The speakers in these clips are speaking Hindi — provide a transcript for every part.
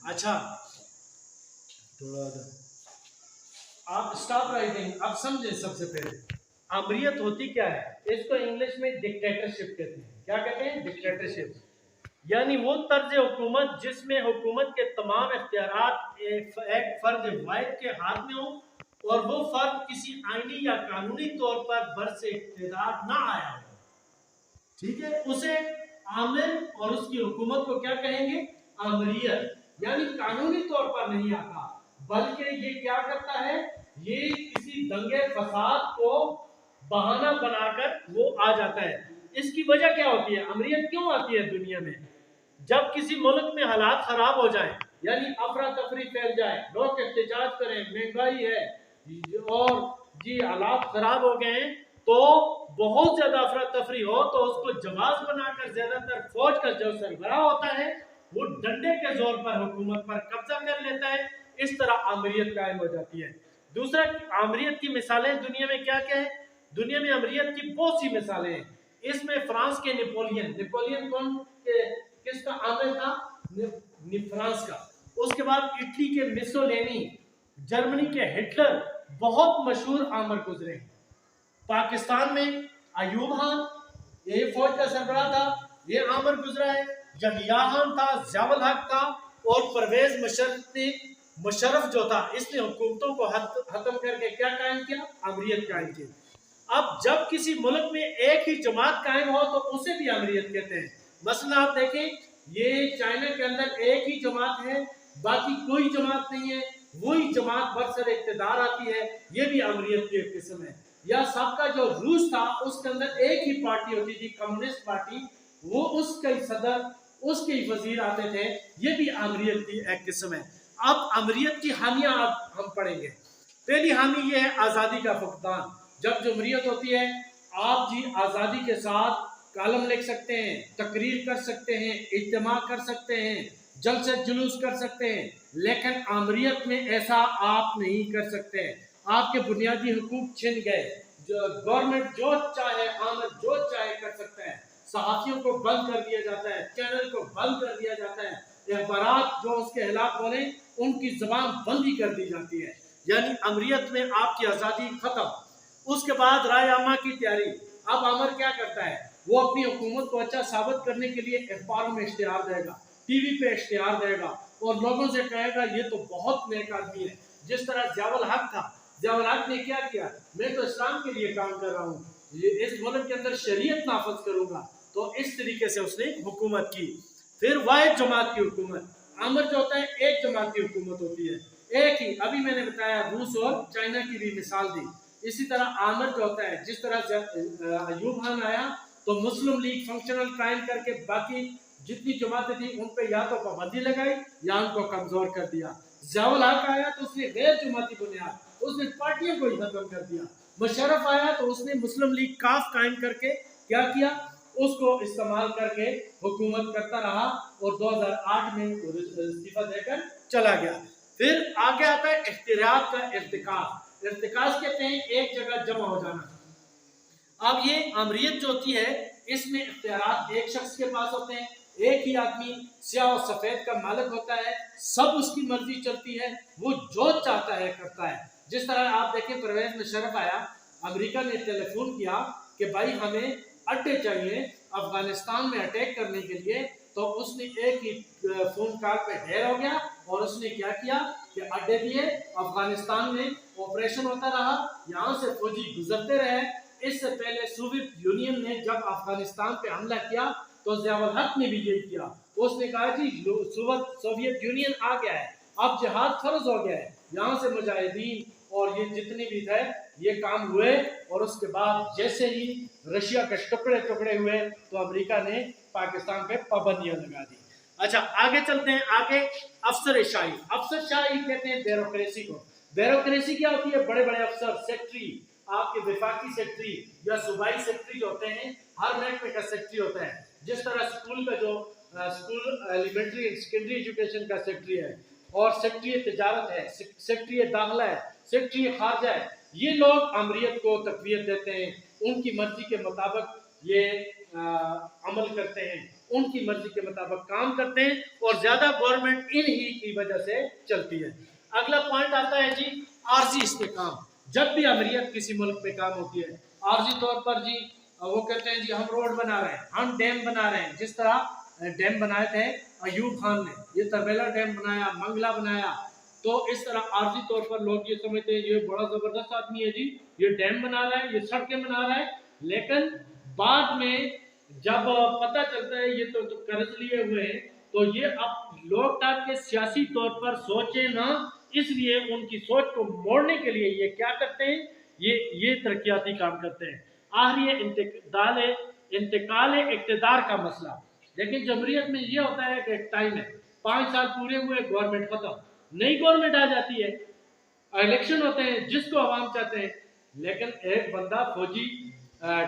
अच्छा, थोड़ा आप स्टॉप राइटिंग। अब समझे, सबसे पहले अमरीयत होती क्या है? इसको इंग्लिश में डिक्टेटरशिप कहते हैं। क्या कहते हैं? डिक्टेटरशिप। यानी वो तर्ज हुकूमत जिसमें हुकूमत के तमाम इख्तियारात एक फर्द वाहिद के हाथ में हो और वो फर्द किसी आईनी या कानूनी तौर पर बर से इख्तियार ना आया हो। ठीक है, उसे आमिर और उसकी हुकूमत को क्या कहेंगे? आमरियत। यानी कानूनी तौर पर नहीं आता, बल्कि ये क्या करता है? ये किसी दंगे फसाद को बहाना बनाकर वो आ जाता है। इसकी वजह क्या होती है? अमरियत क्यों आती है दुनिया में? जब किसी मुल्क में हालात खराब हो जाए, यानी अफरा तफरी फैल जाए, लोग एहतजाज करें, महंगाई है और जी हालात खराब हो गए हैं, तो बहुत ज्यादा अफरा तफरी हो तो उसको जवाब बनाकर ज्यादातर फौज का जो सरबराह होता है वो डंडे के जोर पर हुकूमत पर कब्जा कर लेता है। इस तरह आमरीत कायम हो जाती है। दूसरा, आमरीत की मिसालें दुनिया में क्या क्या है? दुनिया में अमरीत की बहुत सी मिसालें हैं। इसमें फ्रांस के नेपोलियन, नेपोलियन कौन के किसका आमिर था? फ्रांस का। उसके बाद इटली के मिसोलिनी, जर्मनी के हिटलर बहुत मशहूर आमिर गुजरे हैं। पाकिस्तान में अयूब खान, ये फौज का सरबराह था, ये आमिर गुजरा है। यहिया खान था, ज़ियाउल हक था और परवेज मुशर्रफ जो था, इसने हुकूमतों को खत्म करके क्या कायम किया? अमरीत कायम की। अब जब किसी मुल्क में एक ही जमात कायम हो तो उसे भी अमरीत कहते हैं। मसलन आप देखें, ये चाइना के अंदर एक ही जमात है, बाकी कोई जमात नहीं है, वही जमात बरसर इक़्तिदार आती है, ये भी अमरीत की एक किस्म है। या सबका जो रूस था उसके अंदर एक ही पार्टी होती थी, कम्युनिस्ट पार्टी, वो उसके सदर, उसके वजीर आते थे, ये भी अमरीत की एक किस्म है। अब अमरीत की हामियां हम पढ़ेंगे। पहली हामी ये है आज़ादी का फुकदान। जब जमहूरियत होती है, आप जी आज़ादी के साथ कालम लिख सकते हैं, तकरीर कर सकते हैं, इज्तिमा कर सकते हैं, जलसे जुलूस कर सकते हैं, लेकिन अमरीत में ऐसा आप नहीं कर सकते। आपके बुनियादी हुकूक छिन गए। जो गवर्नमेंट जो चाहे, आमिर जो चाहे कर सकता है। सहाफियों को बंद कर दिया जाता है, चैनल को बंद कर दिया जाता है, अखबारात जो उसके खिलाफ बोले उनकी जबान बंदी कर दी जाती है। यानी अमरीत में आपकी आज़ादी खत्म। उसके बाद राय आमा की तैयारी। अब आमिर क्या करता है? वो अपनी हुकूमत को अच्छा साबित करने के लिए अखबारों में इश्तिहार देगा, टीवी पे इश्तिहार देगा और लोगों से कहेगा ये तो बहुत नेक आदमी है। जिस तरह ज़ियाउल हक था, ज़ियाउल हक ने क्या किया? मैं तो इस्लाम के लिए काम कर रहा हूँ, इस मुल्क के अंदर शरीयत नाफज करूंगा। तो इस तरीके से उसने हुकूमत की। फिर वाहिद जमात की हुकूमत। आमिर जो होता है, एक जमात की हुकूमत होती है, एक ही। अभी मैंने बताया रूस और चाइना की भी मिसाल दी। इसी तरह आमिर जो होता है, जिस तरह अयूब खान आया तो मुस्लिम लीग फंक्शनल कायम करके बाकी जितनी जमातें थी उन पे या तो पाबंदी लगाई या उनको कमजोर कर दिया। ज़ियाउल हक आया तो उसने गैर जमाती बुनियाद, उसने पार्टियों को ही खत्म कर दिया। मुशर्रफ आया तो उसने मुस्लिम लीग काफ कायम करके क्या किया? उसको इस्तेमाल करके हुकूमत करता रहा और 2008 में इस्तीफा देकर चला गया। फिर आगे आता है इख्तियारात का इर्तिकाज। इर्तिकाज कहते हैं एक जगह जमा हो जाना। अब ये अमरीत जो होती है, इसमें इख्तियारात एक शख्स के पास होते हैं, एक ही आदमी स्याह और सफेद का मालिक होता है, सब उसकी मर्जी चलती है, वो जो चाहता है करता है। जिस तरह आप देखें, परवेज मुशर्रफ आया, अमेरिका ने टेलीफोन किया कि भाई हमें अड्डे चाहिए अफगानिस्तान में अटैक करने के लिए, तो उसने एक ही फोन कॉल पे ढेर हो गया और उसने क्या किया कि अड्डे दिए, अफगानिस्तान में ऑपरेशन होता रहा, यहाँ से फौजी गुजरते रहे। इससे पहले सोवियत यूनियन ने जब अफगानिस्तान पे हमला किया तो ज़ियाउल हक ने भी यही किया। उसने कहा जी सोवियत यूनियन आ गया है, अब जिहाद फर्ज हो गया है, यहाँ से मुजाहिदीन और ये जितने भी थे ये काम हुए। और उसके बाद जैसे ही रशिया के टुकड़े टुकड़े हुए तो अमेरिका ने पाकिस्तान पे पाबंदियां लगा दी। अच्छा, आगे चलते हैं। आगे अफसरशाही। अफसरशाही कहते हैं ब्यूरोक्रेसी को। ब्यूरोक्रेसी क्या होती है? बड़े बड़े अफसर, सेक्रेटरी, आपके विफाकी सेक्रेटरी या सूबाई सेक्रेटरी जो होते हैं, हर महकमे का सेक्रेटरी होता है। जिस तरह स्कूल का जो school elementary and secondary education का सेक्रेटरी है, और सेक्रेटरी तिजारत है, सेक्रेटरी दाखिला है, सेक्रेटरी खारजा है, ये लोग अमरीत को तकवीत देते हैं, उनकी मर्जी के मुताबिक ये अमल करते हैं। उनकी मर्जी के मुताबिक काम करते हैं और ज्यादा गवर्नमेंट इन्हीं की वजह से चलती है। अगला पॉइंट आता है जी आर्जी इस्तेकाम। जब भी अमरीत किसी मुल्क में काम होती है, आर्जी तौर पर जी वो कहते हैं जी हम रोड बना रहे हैं, हम डैम बना रहे हैं। जिस तरह डैम बनाए थे अयूब खान ने, ये तरबेला डैम बनाया, मंगला बनाया। तो इस तरह आर्जी तौर पर लोग ये समझते हैं ये बड़ा जबरदस्त आदमी है जी, ये डैम बना रहा है, ये सड़कें बना रहा है। लेकिन बाद में जब पता चलता है ये तो कर्ज लिए हुए हैं, तो ये अब लोग ताकि सियासी तौर पर सोचे ना, इसलिए उनकी सोच को मोड़ने के लिए ये क्या करते हैं, ये तरक्याती काम करते हैं। आखिरी है इंतकाल इक़्तिदार का मसला। लेकिन जमहूरियत में ये होता है कि एक टाइम है, 5 साल पूरे हुए, गवर्नमेंट खत्म, नई गवर्नमेंट आ जाती है, इलेक्शन होते हैं जिसको आवाम चाहते हैं। लेकिन एक बंदा फौजी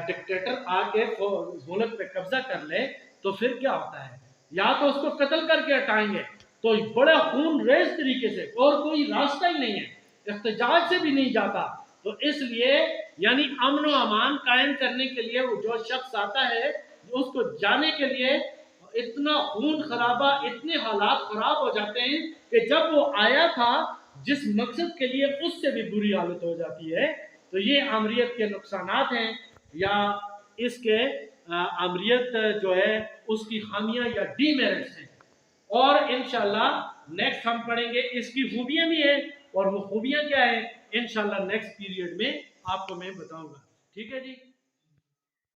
डिक्टेटर आके मुल्क पे कब्जा कर ले तो फिर क्या होता है, या तो उसको कत्ल करके हटाएंगे, तो बड़ा खून रेज तरीके से, और कोई रास्ता ही नहीं है, इख्तिजाज से भी नहीं जाता। तो इसलिए यानी अमन व अमान कायम करने के लिए वो जो शख्स आता है, उसको जाने के लिए इतना खून खराबा, इतने हालात खराब हो जाते हैं कि जब वो आया था जिस मकसद के लिए, उससे भी बुरी हालत हो जाती है। तो ये अमरीत के नुकसानात हैं, या इसके अमरीत जो है उसकी खामियां या डीमेरिट्स हैं। और इंशाल्लाह नेक्स्ट हम पढ़ेंगे इसकी खूबियां भी है, और वो खूबियां क्या है इंशाल्लाह नेक्स्ट पीरियड में आपको मैं बताऊंगा। ठीक है जी।